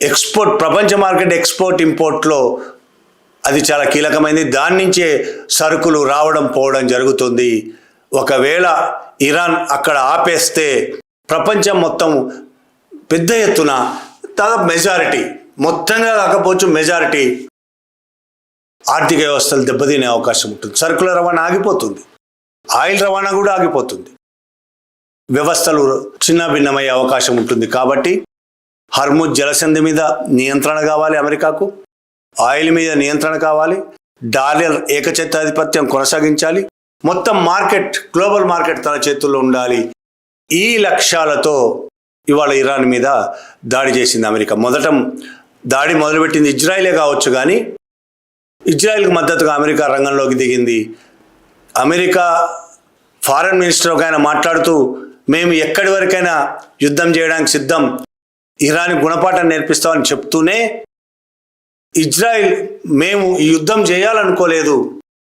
Export, ప్రపంచ market export ఇంపోర్ట్లో అది చాలా కీలకమైనది. దాని నుంచే సరుకులు రావడం పోవడం జరుగుతుంది. ఒకవేళ ఇరాన్ అక్కడ ఆపేస్తే ప్రపంచం మొత్తం పెద్ద ఎత్తున దాదాపు మెజారిటీ, మొత్తంగా కాకపోవచ్చు మెజారిటీ ఆర్థిక వ్యవస్థలు దెబ్బతినే అవకాశం ఉంటుంది. సరుకుల రవాణా ఆగిపోతుంది, ఆయిల్ రవాణా కూడా ఆగిపోతుంది, వ్యవస్థలు చిన్న భిన్నమయ్యే అవకాశం ఉంటుంది. కాబట్టి హర్ముజ్ జలసంధి మీద నియంత్రణ కావాలి అమెరికాకు, ఆయిల్ మీద నియంత్రణ కావాలి, డాలర్ ఏకఛత్రాధిపత్యం కొనసాగించాలి, మొత్తం మార్కెట్, గ్లోబల్ మార్కెట్ తన చేతుల్లో ఉండాలి. ఈ లక్ష్యాలతో ఇవాళ ఇరాన్ మీద దాడి చేసింది అమెరికా. మొదట దాడి మొదలుపెట్టింది ఇజ్రాయిలే కావచ్చు, కానీ ఇజ్రాయిల్కి మద్దతుగా అమెరికా రంగంలోకి దిగింది. అమెరికా ఫారెన్ మినిస్టర్ ఒక ఆయన మాట్లాడుతూ, మేము ఎక్కడి వరకైనా యుద్ధం చేయడానికి సిద్ధం, ఇరాన్ గుణపాఠం నేర్పిస్తామని చెప్తూనే ఇజ్రాయిల్ మేము ఈ యుద్ధం చేయాలనుకోలేదు,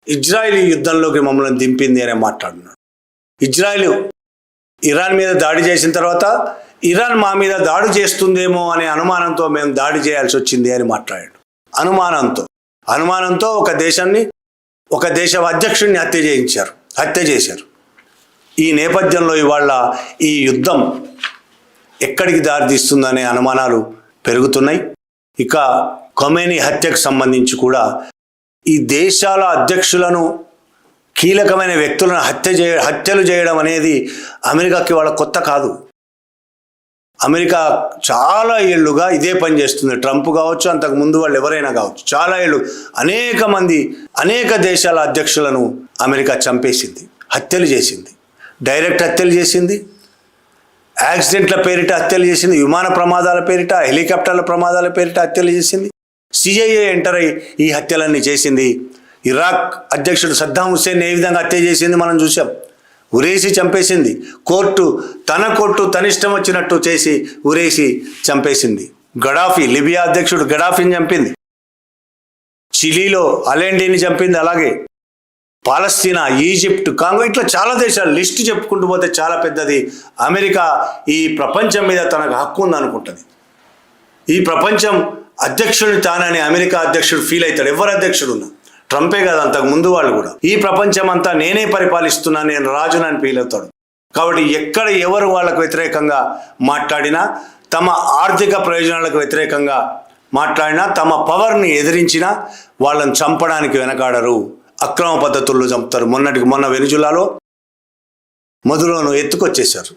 ఇజ్రాయిల్ ఈ యుద్ధంలోకి మమ్మల్ని దింపింది అని మాట్లాడున్నాడు. ఇజ్రాయిల్ ఇరాన్ మీద దాడి చేసిన తర్వాత ఇరాన్ మా మీద దాడి చేస్తుందేమో అనే అనుమానంతో మేము దాడి చేయాల్సి వచ్చింది అని మాట్లాడాడు. అనుమానంతో ఒక దేశ అధ్యక్షుడిని హత్య చేశారు. ఈ నేపథ్యంలో ఇవాళ ఈ యుద్ధం ఎక్కడికి దారితీస్తుందనే అనుమానాలు పెరుగుతున్నాయి. ఇక ఖొమేనీ హత్యకు సంబంధించి కూడా ఈ దేశాల అధ్యక్షులను, కీలకమైన వ్యక్తులను హత్యలు చేయడం అనేది అమెరికాకి వాళ్ళ కొత్త కాదు. అమెరికా చాలా ఏళ్ళుగా ఇదే పని చేస్తుంది. ట్రంప్ కావచ్చు, అంతకు ముందు వాళ్ళు ఎవరైనా కావచ్చు, చాలా ఏళ్ళు అనేక దేశాల అధ్యక్షులను అమెరికా చంపేసింది, హత్యలు చేసింది, డైరెక్ట్ హత్యలు చేసింది, యాక్సిడెంట్ల పేరిట హత్యలు చేసింది, విమాన ప్రమాదాల పేరిట, హెలికాప్టర్ల ప్రమాదాల పేరిట హత్యలు చేసింది, సిఐఏ ఎంటర్ అయి ఈ హత్యలన్నీ చేసింది. ఇరాక్ అధ్యక్షుడు సద్దాం హుస్సేన్ ఏ విధంగా హత్య చేసింది మనం చూసాం, ఉరేసి చంపేసింది. కోర్టు తన ఇష్టం వచ్చినట్టు చేసి ఉరేసి చంపేసింది. లిబియా అధ్యక్షుడు గడాఫీని చంపింది, చిలీలో అలెండీని చంపింది, అలాగే పాలస్తీనా, ఈజిప్ట్, కాంగో, ఇట్లా చాలా దేశాలు లిస్ట్ చెప్పుకుంటూ పోతే చాలా పెద్దది. అమెరికా ఈ ప్రపంచం మీద తనకు హక్కు ఉందనుకుంటుంది. ఈ ప్రపంచం అధ్యక్షుడిని తానని అమెరికా అధ్యక్షుడు ఫీల్ అవుతాడు. ఎవరు అధ్యక్షుడు ఉన్నా, ట్రంపే కదా, అంతకు ముందు వాళ్ళు కూడా ఈ ప్రపంచం అంతా నేనే పరిపాలిస్తున్నా, నేను రాజునని ఫీల్ అవుతాడు. కాబట్టి ఎక్కడ ఎవరు వాళ్ళకు వ్యతిరేకంగా మాట్లాడినా, తమ ఆర్థిక ప్రయోజనాలకు వ్యతిరేకంగా మాట్లాడినా, తమ పవర్ని ఎదిరించినా వాళ్ళని చంపడానికి వెనకాడరు, అక్రమ పద్ధతుల్లో చంపుతారు. మొన్న వెనుజులాలో మధురోను ఎత్తుకొచ్చేశారు.